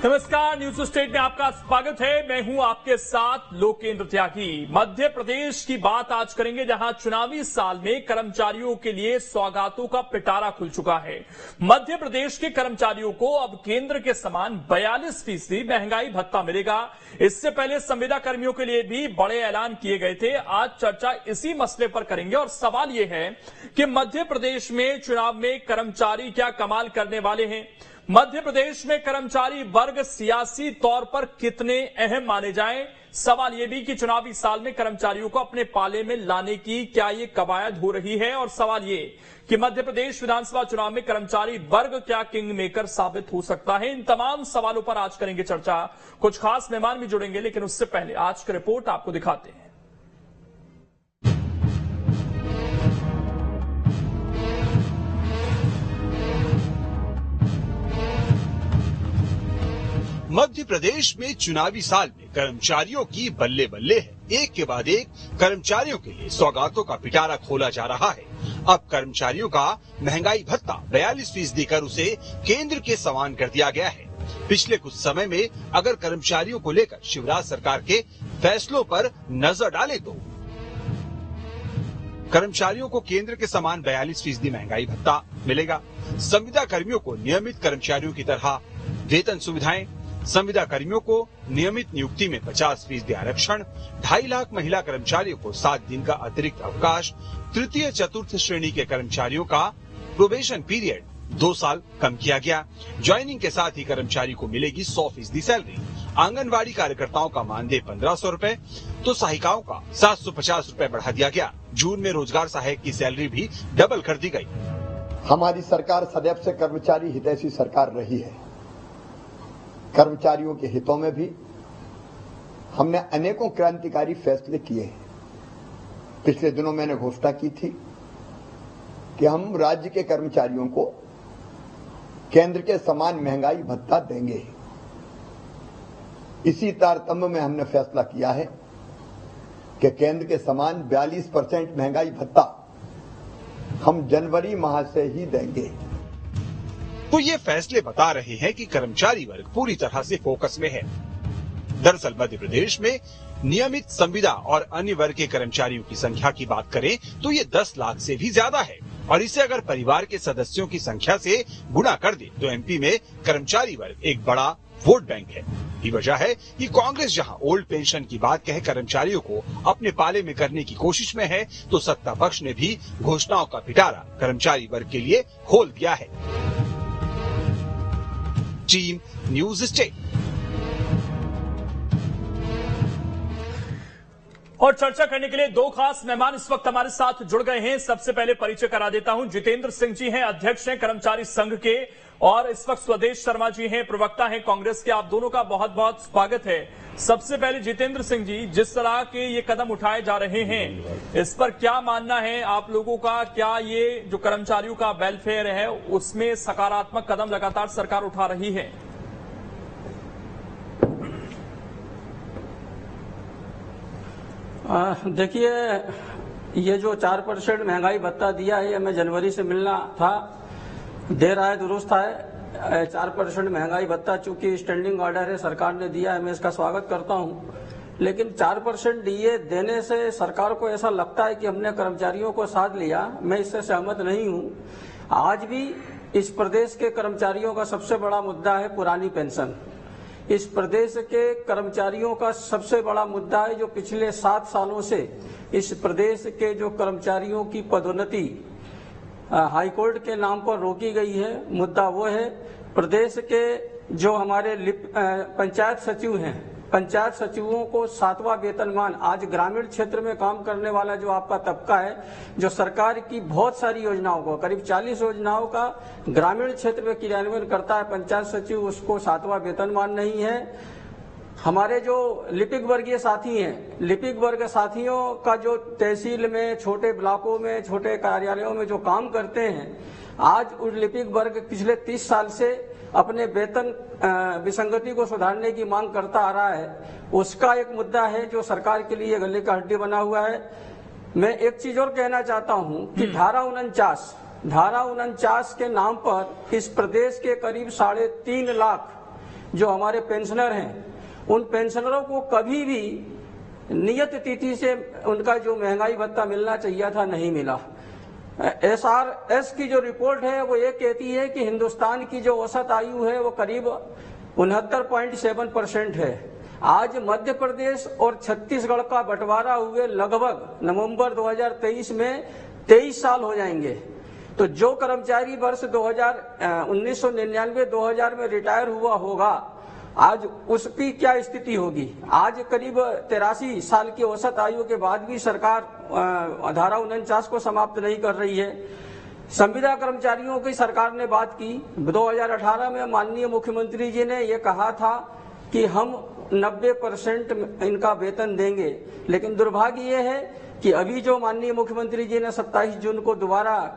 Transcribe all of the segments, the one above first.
नमस्कार, news state में आपका स्वागत है। मैं हूं आपके साथ लोकेंद्र त्यागी। मध्य प्रदेश की बात आज करेंगे, जहां चुनावी साल में कर्मचारियों के लिए सौगातों का पिटारा खुल चुका है। मध्य प्रदेश के कर्मचारियों को अब केंद्र के समान 42% महंगाई भत्ता मिलेगा। इससे पहले संविदा कर्मियों के लिए भी बड़े ऐलान किए गए थे। आज चर्चा इसी मसले पर करेंगे और सवाल यह है कि मध्य प्रदेश में चुनाव में कर्मचारी क्या कमाल करने वाले हैं। मध्य प्रदेश में कर्मचारी वर्ग सियासी तौर पर कितने अहम माने जाएं। सवाल यह भी कि चुनावी साल में कर्मचारियों को अपने पाले में लाने की क्या ये कवायद हो रही है, और सवाल ये कि मध्य प्रदेश विधानसभा चुनाव में कर्मचारी वर्ग क्या किंग मेकर साबित हो सकता है। इन तमाम सवालों पर आज करेंगे चर्चा। कुछ खास मेहमान भी जुड़ेंगे, लेकिन उससे पहले आज की रिपोर्ट आपको दिखाते हैं। मध्य प्रदेश में चुनावी साल में कर्मचारियों की बल्ले बल्ले है। एक के बाद एक कर्मचारियों के लिए सौगातों का पिटारा खोला जा रहा है। अब कर्मचारियों का महंगाई भत्ता 42% कर उसे केंद्र के समान कर दिया गया है। पिछले कुछ समय में अगर कर्मचारियों को लेकर शिवराज सरकार के फैसलों पर नजर डाले तो कर्मचारियों को केंद्र के समान 42% महंगाई भत्ता मिलेगा। संविदा कर्मियों को नियमित कर्मचारियों की तरह वेतन सुविधाएं, संविदा कर्मियों को नियमित नियुक्ति में 50% आरक्षण, 2.5 लाख महिला कर्मचारियों को 7 दिन का अतिरिक्त अवकाश, तृतीय चतुर्थ श्रेणी के कर्मचारियों का प्रोबेशन पीरियड 2 साल कम किया गया। ज्वाइनिंग के साथ ही कर्मचारी को मिलेगी 100% सैलरी। आंगनबाड़ी कार्यकर्ताओं का मानदेय 1500 रुपए तो सहायिकाओं का 750 रुपए बढ़ा दिया गया। जून में रोजगार सहायक की सैलरी भी डबल कर दी गई। हमारी सरकार सदैव से कर्मचारी हितैषी सरकार रही है। कर्मचारियों के हितों में भी हमने अनेकों क्रांतिकारी फैसले किए हैं। पिछले दिनों मैंने घोषणा की थी कि हम राज्य के कर्मचारियों को केंद्र के समान महंगाई भत्ता देंगे। इसी तारतम्य में हमने फैसला किया है कि केंद्र के समान 42% महंगाई भत्ता हम जनवरी माह से ही देंगे। तो ये फैसले बता रहे हैं कि कर्मचारी वर्ग पूरी तरह से फोकस में है। दरअसल मध्य प्रदेश में नियमित संविदा और अन्य वर्ग के कर्मचारियों की संख्या की बात करें तो ये 10 लाख से भी ज्यादा है, और इसे अगर परिवार के सदस्यों की संख्या से गुणा कर दे तो एमपी में कर्मचारी वर्ग एक बड़ा वोट बैंक है। ये वजह है कि कांग्रेस जहां ओल्ड पेंशन की बात कह कर्मचारियों को अपने पाले में करने की कोशिश में है, तो सत्ता पक्ष ने भी घोषणाओं का पिटारा कर्मचारी वर्ग के लिए खोल दिया है। Team news state. और चर्चा करने के लिए 2 खास मेहमान इस वक्त हमारे साथ जुड़ गए हैं। सबसे पहले परिचय करा देता हूं। जितेंद्र सिंह जी हैं, अध्यक्ष हैं कर्मचारी संघ के, और इस वक्त स्वदेश शर्मा जी हैं, प्रवक्ता हैं कांग्रेस के। आप दोनों का बहुत बहुत स्वागत है। सबसे पहले जितेंद्र सिंह जी, जिस तरह के ये कदम उठाए जा रहे हैं, इस पर क्या मानना है आप लोगों का? क्या ये जो कर्मचारियों का वेलफेयर है उसमें सकारात्मक कदम लगातार सरकार उठा रही है? देखिए, ये जो 4% महंगाई भत्ता दिया है, हमें जनवरी से मिलना था, देर आए दुरुस्त आए। 4% महंगाई भत्ता चूंकि स्टैंडिंग ऑर्डर है, सरकार ने दिया है, मैं इसका स्वागत करता हूं। लेकिन 4% डीए देने से सरकार को ऐसा लगता है कि हमने कर्मचारियों को साथ लिया। मैं इससे सहमत नहीं हूं। आज भी इस प्रदेश के कर्मचारियों का सबसे बड़ा मुद्दा है पुरानी पेंशन। इस प्रदेश के कर्मचारियों का सबसे बड़ा मुद्दा है जो पिछले 7 सालों से इस प्रदेश के जो कर्मचारियों की पदोन्नति हाईकोर्ट के नाम पर रोकी गई है। मुद्दा वो है प्रदेश के जो हमारे पंचायत सचिव हैं, पंचायत सचिवों को 7वां वेतनमान, आज ग्रामीण क्षेत्र में काम करने वाला जो आपका तबका है, जो सरकार की बहुत सारी योजनाओं को, करीब 40 योजनाओं का ग्रामीण क्षेत्र में क्रियान्वयन करता है पंचायत सचिव, उसको 7वां वेतनमान नहीं है। हमारे जो लिपिक वर्गीय साथी हैं, लिपिक वर्ग साथियों का जो तहसील में, छोटे ब्लॉकों में, छोटे कार्यालयों में जो काम करते हैं, आज उस लिपिक वर्ग पिछले 30 साल से अपने वेतन विसंगति को सुधारने की मांग करता आ रहा है। उसका एक मुद्दा है जो सरकार के लिए गले का हड्डी बना हुआ है। मैं एक चीज और कहना चाहता हूं कि धारा 49 के नाम पर इस प्रदेश के करीब 3.5 लाख जो हमारे पेंशनर हैं, उन पेंशनरों को कभी भी नियत तिथि से उनका जो महंगाई भत्ता मिलना चाहिए था नहीं मिला। SRS की जो रिपोर्ट है वो ये कहती है कि हिंदुस्तान की जो औसत आयु है वो करीब 69.7% है। आज मध्य प्रदेश और छत्तीसगढ़ का बंटवारा हुए लगभग नवंबर 2023 में 23 साल हो जाएंगे। तो जो कर्मचारी वर्ष 1999-2000 में रिटायर हुआ होगा, आज उसकी क्या स्थिति होगी। आज करीब 83 साल की औसत आयु के बाद भी सरकार धारा 49 को समाप्त नहीं कर रही है। संविदा कर्मचारियों की सरकार ने बात की। 2018 में माननीय मुख्यमंत्री जी ने ये कहा था कि हम 90% इनका वेतन देंगे, लेकिन दुर्भाग्य ये है कि अभी जो माननीय मुख्यमंत्री जी ने 27 जून को दोबारा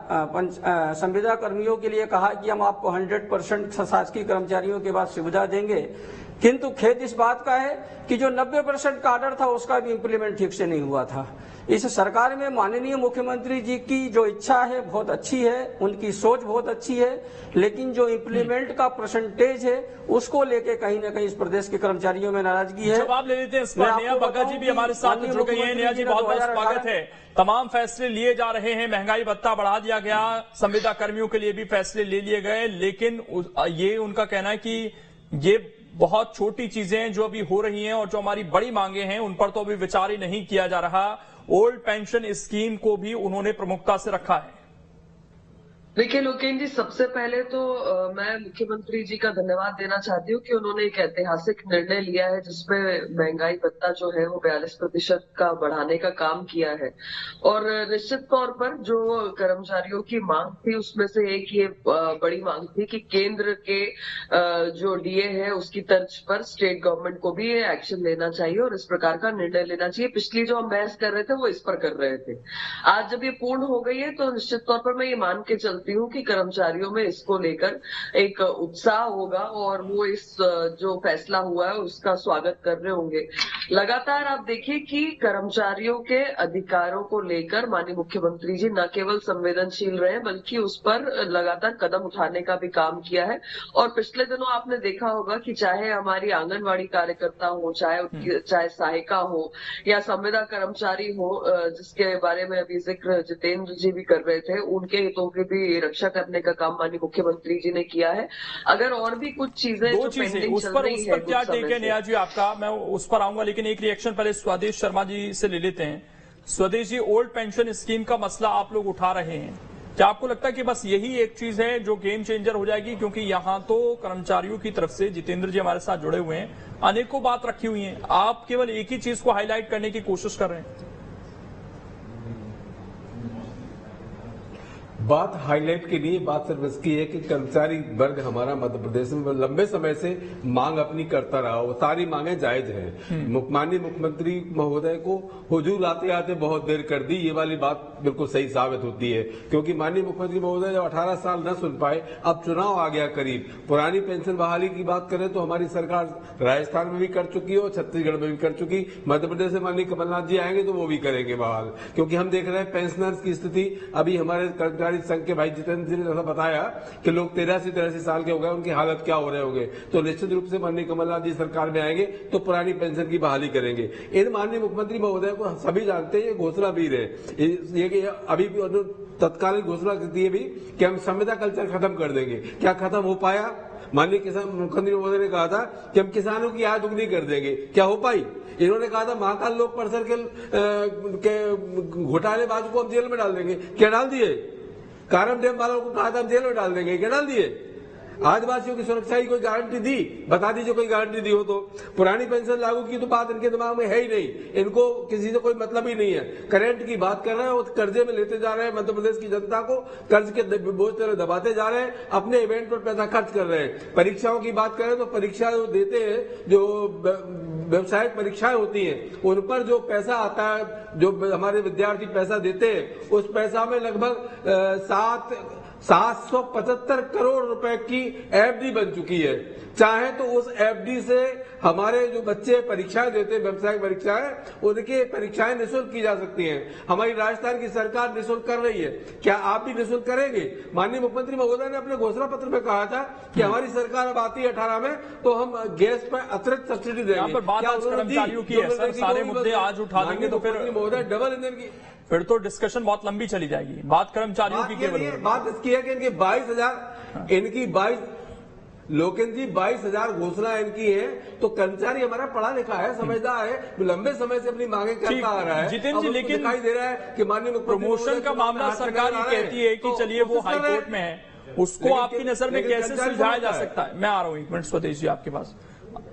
संविदा कर्मियों के लिए कहा कि हम आपको 100% शासकीय कर्मचारियों के बाद सुविधा देंगे, किंतु खेद इस बात का है कि जो 90% का आर्डर था उसका भी इम्प्लीमेंट ठीक से नहीं हुआ था। इस सरकार में माननीय मुख्यमंत्री जी की जो इच्छा है बहुत अच्छी है, उनकी सोच बहुत अच्छी है, लेकिन जो इम्प्लीमेंट का परसेंटेज है उसको लेके कहीं ना कहीं इस प्रदेश के कर्मचारियों में नाराजगी है। जवाब ले लेते हैं इस पर। नेहा बग्गा जी भी हमारे साथ जुड़ गई हैं। नेहा जी, बहुत बहुत स्वागत है। तमाम फैसले लिए जा रहे हैं, महंगाई भत्ता बढ़ा दिया गया, संविदा कर्मियों के लिए भी फैसले ले लिए गए, लेकिन ये उनका कहना है कि ये बहुत छोटी चीजें हैं जो अभी हो रही हैं और जो हमारी बड़ी मांगे हैं उन पर तो अभी विचार ही नहीं किया जा रहा। ओल्ड पेंशन स्कीम को भी उन्होंने प्रमुखता से रखा है। देखिए लोकेन जी, सबसे पहले तो मैं मुख्यमंत्री जी का धन्यवाद देना चाहती हूँ कि उन्होंने एक ऐतिहासिक निर्णय लिया है जिसमें महंगाई भत्ता जो है वो 42% का बढ़ाने का काम किया है। और निश्चित तौर पर जो कर्मचारियों की मांग थी उसमें से एक ये बड़ी मांग थी कि केंद्र के जो डीए है उसकी तर्ज पर स्टेट गवर्नमेंट को भी ये एक्शन लेना चाहिए और इस प्रकार का निर्णय लेना चाहिए। पिछली जो हम बहस कर रहे थे वो इस पर कर रहे थे। आज जब ये पूर्ण हो गई है तो निश्चित तौर पर मैं ये मान के चलती हूँ कि कर्मचारियों में इसको लेकर एक उत्साह होगा और वो इस जो फैसला हुआ है उसका स्वागत कर रहे होंगे। लगातार आप देखिए कि कर्मचारियों के अधिकारों को लेकर माननीय मुख्यमंत्री जी न केवल संवेदनशील रहे बल्कि उस पर लगातार कदम उठाने का भी काम किया है। और पिछले दिनों आपने देखा होगा कि चाहे हमारी आंगनबाड़ी कार्यकर्ता हो, चाहे सहायिका हो या संविदा कर्मचारी हो, जिसके बारे में अभी जिक्र जितेंद्र जी भी कर रहे थे, उनके हितों की भी रक्षा करने का काम माननीय मुख्यमंत्री जी ने किया है। अगर और भी कुछ चीजें दो चीजें उस पर क्या टेक है नेहा जी आपका, मैं उस पर आऊंगा, लेकिन एक रिएक्शन पहले स्वदेश शर्मा जी से ले लेते हैं। स्वदेश जी, ओल्ड पेंशन स्कीम का मसला आप लोग उठा रहे हैं, क्या आपको लगता है कि बस यही एक चीज है जो गेम चेंजर हो जाएगी? क्योंकि यहां तो कर्मचारियों की तरफ से जितेंद्र जी हमारे साथ जुड़े हुए हैं, अनेकों बात रखी हुई है, आप केवल एक ही चीज को हाईलाइट करने की कोशिश कर रहे हैं। बात हाईलाइट के लिए बात सिर्फ इसकी है कि कर्मचारी वर्ग हमारा मध्य प्रदेश में लंबे समय से मांग अपनी करता रहा, वो सारी मांगे जायज हैं। माननीय मुख्यमंत्री महोदय को हुजूर आते आते बहुत देर कर दी, ये वाली बात बिल्कुल सही साबित होती है, क्योंकि माननीय मुख्यमंत्री महोदय जब 18 साल न सुन पाए, अब चुनाव आ गया करीब। पुरानी पेंशन बहाली की बात करें तो हमारी सरकार राजस्थान में भी कर चुकी है और छत्तीसगढ़ में भी कर चुकी, मध्य प्रदेश में माननीय कमलनाथ जी आएंगे तो वो भी करेंगे बहाल, क्योंकि हम देख रहे हैं पेंशनर्स की स्थिति। अभी हमारे कर्मचारी संघ के भाई जितेंद्र जी ने जैसा बताया कि लोग 83 साल के हो गए, उनकी हालत क्या हो रहे होंगे, तो निश्चित रूप से माननीय कमलनाथ जी सरकार में आएंगे तो पुरानी पेंशन की बहाली करेंगे। इन माननीय मुख्यमंत्री महोदय को सभी जानते हैं, ये घोषणा वीर है, ये अभी भी तत्कालीन घोषणा दी भी कि हम संविदा कल्चर खत्म कर देंगे। क्या खत्म हो पाया? माननीय किसान मुख्यमंत्री महोदय ने कहा था कि हम किसानों की आय दुगनी कर देंगे, क्या हो पाई? इन्होंने कहा था महाकाल लोक परिसर के घोटालेबाज को हम जेल में डाल देंगे, क्या डाल दिए? कारम डैम वालों को कहा था हम जेल में डाल देंगे, क्या डाल दिए? आदिवासियों की सुरक्षा की कोई गारंटी दी? बता दीजिए कोई गारंटी दी हो तो। पुरानी पेंशन लागू की तो बात इनके दिमाग में है ही नहीं, इनको किसी से कोई मतलब ही नहीं है। करंट की बात कर रहे हैं, वो कर्जे में लेते जा रहे हैं, मध्य प्रदेश की जनता को कर्ज के बोझ तरह दबाते जा रहे हैं, अपने इवेंट पर पैसा खर्च कर रहे हैं। परीक्षाओं की बात करें तो परीक्षा जो देते हैं, जो व्यावसायिक परीक्षाएं होती हैं, उन पर जो पैसा आता है, जो हमारे विद्यार्थी पैसा देते हैं, उस पैसा में लगभग 775 करोड़ रुपए की एफडी बन चुकी है। चाहे तो उस एफडी से हमारे जो बच्चे परीक्षाएं देते हैं, व्यावसायिक परीक्षाएं, उनकी परीक्षाएं निःशुल्क की जा सकती हैं। हमारी राजस्थान की सरकार निःशुल्क कर रही है, क्या आप भी निःशुल्क करेंगे? माननीय मुख्यमंत्री महोदय ने अपने घोषणा पत्र में कहा था कि हमारी सरकार अब आती है 18 में तो हम गैस पर अतिरिक्त सब्सिडी देंगे। कर्मचारियों की है सर, सारे मुद्दे आज उठा देंगे तो फिर महोदय डबल इंजन की फिर तो डिस्कशन बहुत लंबी चली जाएगी। बात कर्मचारियों की केवल बात इसकी है कि इनकी 22,000 लोकेंद्र जी 22,000 घोषणा इनकी है, तो कर्मचारी हमारा पढ़ा लिखा है, समझदार है, लंबे समय से अपनी मांगे करता आ रहा है। जितेंद्र जी, लेकिन दिखाई दे रहा है कि माननीय प्रमोशन का मामला सरकार ये कहती है कि चलिए वो हाईकोर्ट में है, उसको आपकी नजर में कैसे सुलझाया जा सकता है? मैं आ रहा हूं 1 मिनट स्वदेश जी आपके पास।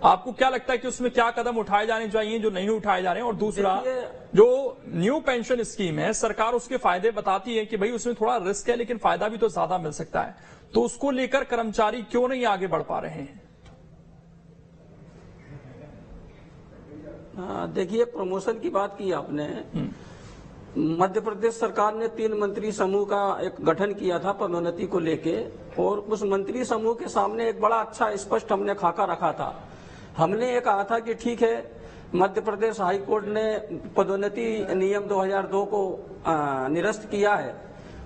आपको क्या लगता है कि उसमें क्या कदम उठाए जाने चाहिए जो नहीं उठाए जा रहे हैं? और दूसरा, जो न्यू पेंशन स्कीम है, सरकार उसके फायदे बताती है कि भाई उसमें थोड़ा रिस्क है लेकिन फायदा भी तो ज्यादा मिल सकता है, तो उसको लेकर कर्मचारी क्यों नहीं आगे बढ़ पा रहे हैं? देखिए, प्रमोशन की बात की आपने। मध्य प्रदेश सरकार ने 3 मंत्री समूह का एक गठन किया था पदोन्नति को लेके, और उस मंत्री समूह के सामने एक बड़ा अच्छा स्पष्ट हमने खाका रखा था। हमने ये कहा था कि ठीक है, मध्य प्रदेश हाईकोर्ट ने पदोन्नति नियम 2002 को निरस्त किया है,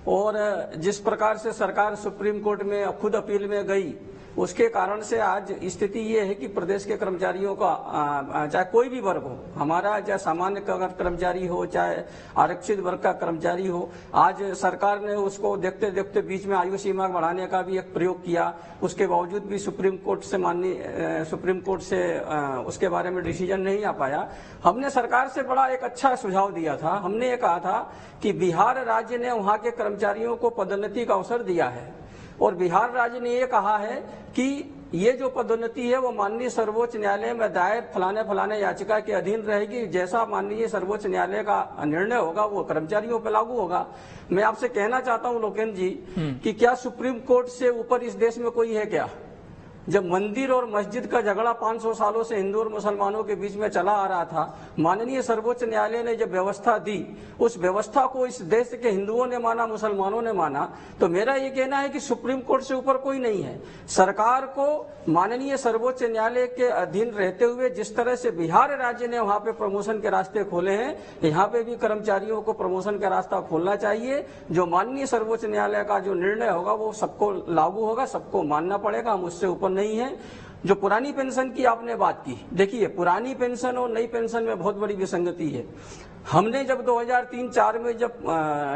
और जिस प्रकार से सरकार सुप्रीम कोर्ट में खुद अपील में गई, उसके कारण से आज स्थिति ये है कि प्रदेश के कर्मचारियों का, चाहे कोई भी वर्ग हो, हमारा चाहे सामान्य कर्मचारी हो, चाहे आरक्षित वर्ग का कर्मचारी हो, आज सरकार ने उसको देखते देखते बीच में आयु सीमा बढ़ाने का भी एक प्रयोग किया। उसके बावजूद भी सुप्रीम कोर्ट से उसके बारे में डिसीजन नहीं आ पाया। हमने सरकार से बड़ा एक अच्छा सुझाव दिया था। हमने ये कहा था कि बिहार राज्य ने वहां के कर्मचारियों को पदोन्नति का अवसर दिया है, और बिहार राज्य ने ये कहा है कि ये जो पदोन्नति है वो माननीय सर्वोच्च न्यायालय में दायर फलाने याचिका के अधीन रहेगी। जैसा माननीय सर्वोच्च न्यायालय का निर्णय होगा वो कर्मचारियों पर लागू होगा। मैं आपसे कहना चाहता हूं लोकेंद्र जी कि क्या सुप्रीम कोर्ट से ऊपर इस देश में कोई है क्या? जब मंदिर और मस्जिद का झगड़ा 500 सालों से हिंदू और मुसलमानों के बीच में चला आ रहा था, माननीय सर्वोच्च न्यायालय ने जब व्यवस्था दी, उस व्यवस्था को इस देश के हिंदुओं ने माना, मुसलमानों ने माना। तो मेरा ये कहना है कि सुप्रीम कोर्ट से ऊपर कोई नहीं है। सरकार को माननीय सर्वोच्च न्यायालय के अधीन रहते हुए जिस तरह से बिहार राज्य ने वहां पे प्रमोशन के रास्ते खोले हैं, यहाँ पे भी कर्मचारियों को प्रमोशन का रास्ता खोलना चाहिए। जो माननीय सर्वोच्च न्यायालय का जो निर्णय होगा वो सबको लागू होगा, सबको मानना पड़ेगा, हम उससे ऊपर नहीं है। जो पुरानी पेंशन की आपने बात की, देखिए पुरानी पेंशन और नई पेंशन में बहुत बड़ी विसंगति है। हमने जब 2003-04 में जब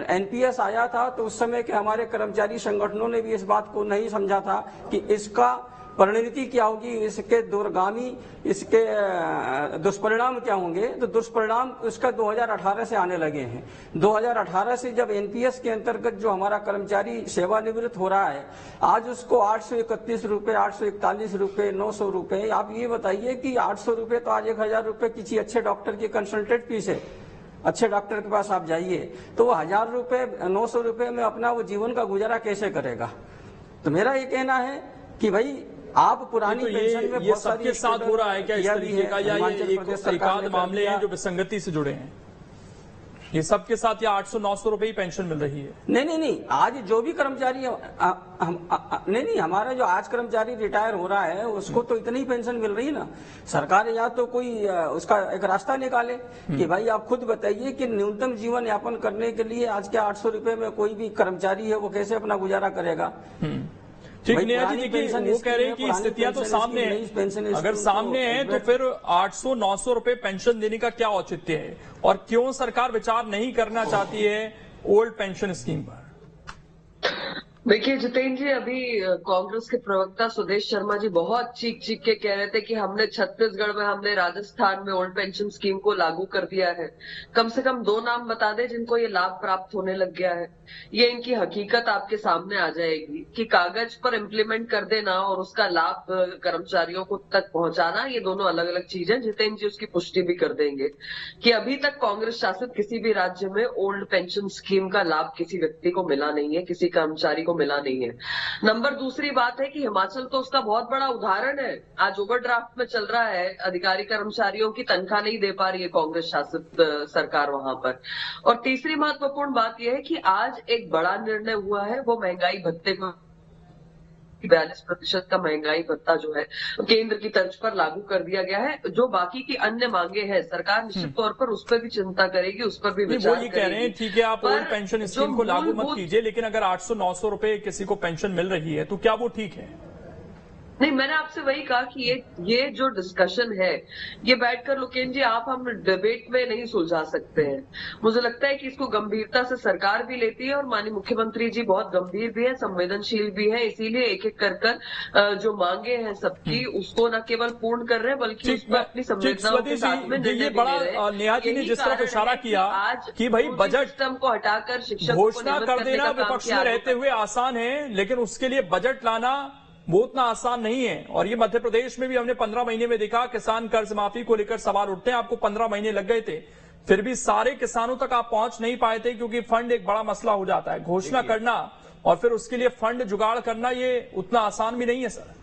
एनपीएस आया था तो उस समय के हमारे कर्मचारी संगठनों ने भी इस बात को नहीं समझा था कि इसका परिणति क्या होगी, इसके दूरगामी, इसके दुष्परिणाम क्या होंगे। तो दुष्परिणाम इसका 2018 से आने लगे हैं। 2018 से जब एनपीएस के अंतर्गत जो हमारा कर्मचारी सेवानिवृत्त हो रहा है, आज उसको 831 रुपए, 841 रुपए, 900 रुपए। आप ये बताइए कि 800 रुपए तो आज 1000 रुपए किसी अच्छे डॉक्टर की कंसल्टेंट फीस है। अच्छे डॉक्टर के पास आप जाइए तो वो 1000 रुपए, 900 रुपए में अपना वो जीवन का गुजारा कैसे करेगा? तो मेरा ये कहना है कि भाई आप पुरानी पेंशन में ये सबके साथ हो रहा है क्या इस तरीके का, या ये एक आध मामले हैं जो विसंगति से जुड़े हैं? ये सबके साथ या 800-900 रुपए ही पेंशन मिल रही है? नहीं, आज जो भी कर्मचारी नहीं, हमारा जो आज कर्मचारी रिटायर हो रहा है उसको तो इतनी ही पेंशन मिल रही है ना। सरकार या तो कोई उसका एक रास्ता निकाले कि भाई आप खुद बताइए कि न्यूनतम जीवन यापन करने के लिए आज के 800 रुपए में कोई भी कर्मचारी है वो कैसे अपना गुजारा करेगा? ठीक, नेहा जी देखिए, वो कह रहे हैं कि स्थितियां तो सामने है, अगर सामने है तो फिर 800-900 रुपए पेंशन देने का क्या औचित्य है, और क्यों सरकार विचार नहीं करना चाहती है ओल्ड पेंशन स्कीम पर? देखिए जितेंद्र जी, अभी कांग्रेस के प्रवक्ता सुदेश शर्मा जी बहुत चीख के कह रहे थे कि हमने छत्तीसगढ़ में, हमने राजस्थान में ओल्ड पेंशन स्कीम को लागू कर दिया है। कम से कम 2 नाम बता दे जिनको ये लाभ प्राप्त होने लग गया है। ये इनकी हकीकत आपके सामने आ जाएगी कि कागज पर इम्प्लीमेंट कर देना और उसका लाभ कर्मचारियों को तक पहुंचाना, ये दोनों अलग अलग चीजें। जितेंद्र जी उसकी पुष्टि भी कर देंगे कि अभी तक कांग्रेस शासित किसी भी राज्य में ओल्ड पेंशन स्कीम का लाभ किसी व्यक्ति को मिला नहीं है, किसी कर्मचारी को मिला नहीं है। नंबर दूसरी बात है कि हिमाचल तो उसका बहुत बड़ा उदाहरण है। आज ओवरड्राफ्ट में चल रहा है, अधिकारी कर्मचारियों की तनख्वाह नहीं दे पा रही है कांग्रेस शासित सरकार वहां पर। और तीसरी महत्वपूर्ण बात यह है कि आज एक बड़ा निर्णय हुआ है, वो महंगाई भत्ते को 42% का महंगाई भत्ता जो है केंद्र की तर्ज पर लागू कर दिया गया है। जो बाकी की अन्य मांगे हैं सरकार निश्चित तौर पर उस पर भी चिंता करेगी, उस पर भी विचार वो ये कह रहे हैं ठीक है आप ओल्ड पेंशन स्कीम को लागू मत कीजिए, लेकिन अगर 800-900 रुपए किसी को पेंशन मिल रही है तो क्या वो ठीक है? नहीं, मैंने आपसे वही कहा कि ये जो डिस्कशन है ये बैठकर लोकेन जी आप हम डिबेट में नहीं सुलझा सकते हैं। मुझे लगता है कि इसको गंभीरता से सरकार भी लेती है और माननीय मुख्यमंत्री जी बहुत गंभीर भी है, संवेदनशील भी है, इसीलिए एक एक कर जो मांगे हैं सबकी उसको न केवल पूर्ण कर रहे हैं बल्कि उसमें अपनी संवेदनाओं के साथ में ये बड़ा नेहा जी ने जिस तरफ इशारा किया कि भाई बजट सिस्टम को हटाकर शिक्षक घोषणा कर देना विपक्ष में रहते हुए आसान है, लेकिन उसके लिए बजट लाना वो उतना आसान नहीं है। और ये मध्य प्रदेश में भी हमने 15 महीने में देखा, किसान कर्ज माफी को लेकर सवाल उठते हैं। आपको 15 महीने लग गए थे, फिर भी सारे किसानों तक आप पहुंच नहीं पाए थे क्योंकि फंड एक बड़ा मसला हो जाता है। घोषणा करना और फिर उसके लिए फंड जुगाड़ करना ये उतना आसान भी नहीं है सर।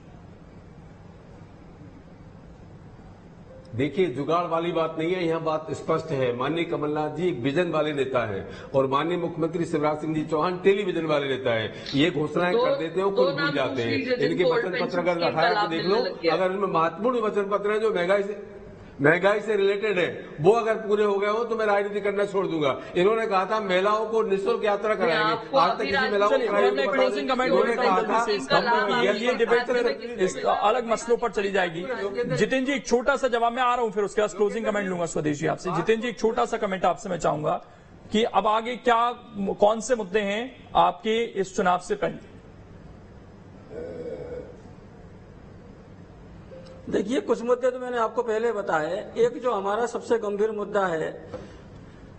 देखिए, जुगाड़ वाली बात नहीं है, यहाँ बात स्पष्ट है। माननीय कमलनाथ जी एक विजन वाले नेता हैं और माननीय मुख्यमंत्री शिवराज सिंह जी चौहान टेलीविजन वाले नेता है। ये घोषणाएं कर देते हो, खुद भूल जाते हैं। इनके वचन पत्र अगर उठाया तो देख लो, अगर इनमें महत्वपूर्ण वचन पत्र है जो महंगाई से रिलेटेड है, वो अगर पूरे हो गए हो तो मैं राजनीति करना छोड़ दूंगा। इन्होंने कहा था महिलाओं को निःशुल्क यात्रा कराएंगे, आज तक किसी महिला को क्लोजिंग कमेंट ये डिबेट अलग मसलों पर चली जाएगी। जितेंद्र जी एक छोटा सा जवाब, मैं आ रहा हूं फिर उसके बाद क्लोजिंग कमेंट लूंगा स्वदेश जी आपसे। जितेंद्र जी एक छोटा सा कमेंट आपसे मैं चाहूंगा कि अब आगे क्या कौन से मुद्दे हैं आपके इस चुनाव से पहले? देखिए, कुछ मुद्दे तो मैंने आपको पहले बताए। एक जो हमारा सबसे गंभीर मुद्दा है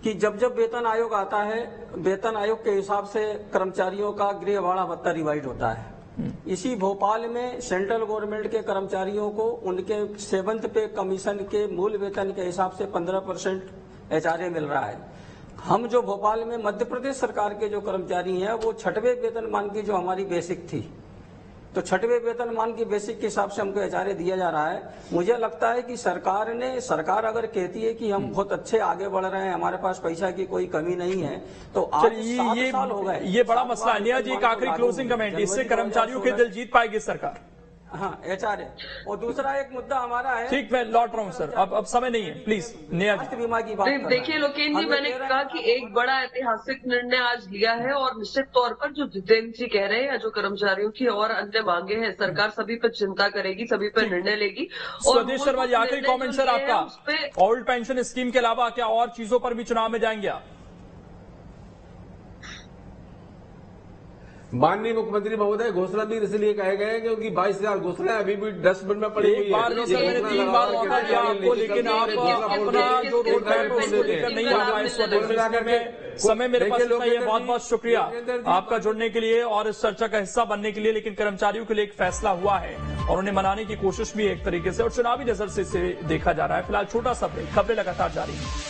कि जब जब वेतन आयोग आता है, वेतन आयोग के हिसाब से कर्मचारियों का गृह भाड़ा भत्ता डिवाइड होता है। इसी भोपाल में सेंट्रल गवर्नमेंट के कर्मचारियों को उनके 7th पे कमीशन के मूल वेतन के हिसाब से 15% HRA मिल रहा है। हम जो भोपाल में मध्य प्रदेश सरकार के जो कर्मचारी हैं वो 6वें वेतनमान की जो हमारी बेसिक थी, तो 6वें वेतनमान की बेसिक के हिसाब से हमको HRA दिया जा रहा है। मुझे लगता है कि सरकार अगर कहती है कि हम बहुत अच्छे आगे बढ़ रहे हैं, हमारे पास पैसा की कोई कमी नहीं है, तो आज 7 साल हो गए। ये बड़ा मसला है। नेहा जी एक आखिरी क्लोजिंग कमेंट, इससे कर्मचारियों के दिल जीत पाएगी सरकार? हाँ, HRA। और दूसरा एक मुद्दा हमारा है, ठीक, मैं लौट रहा हूँ सर, अब समय नहीं है, प्लीज नेहा जी। बीमा की बात देखिए लोकेन जी, मैंने कहा कि एक बड़ा ऐतिहासिक निर्णय आज लिया है और निश्चित तौर पर जो जितेंद्र जी कह रहे हैं, जो कर्मचारियों की और अन्य मांगे हैं, सरकार सभी पर चिंता करेगी, सभी पर निर्णय लेगी। स्वदेश शर्मा जी आखिरी कॉमेंट सर आपका, ओल्ड पेंशन स्कीम के अलावा क्या और चीजों पर भी चुनाव में जाएंगे आप? माननीय मुख्यमंत्री महोदय घोषणा भी इसलिए कहे गए क्योंकि 22,000 घोषणाएं अभी भी डस्टबन में पड़ी हुई है। एक बार जो सर मैंने 3 बार मौका दिया आपको, लेकिन आप अपना जो रोड मैप उसको लेकर नहीं आ पाए। समय मेरे पास नहीं है। बहुत बहुत शुक्रिया आपका जुड़ने के लिए और इस चर्चा का हिस्सा बनने के लिए। लेकिन कर्मचारियों के लिए एक फैसला हुआ है और उन्हें मनाने की कोशिश भी एक तरीके से और चुनावी नजर से इसे देखा जा रहा है। फिलहाल छोटा सा ब्रेक, खबरें लगातार जारी हैं।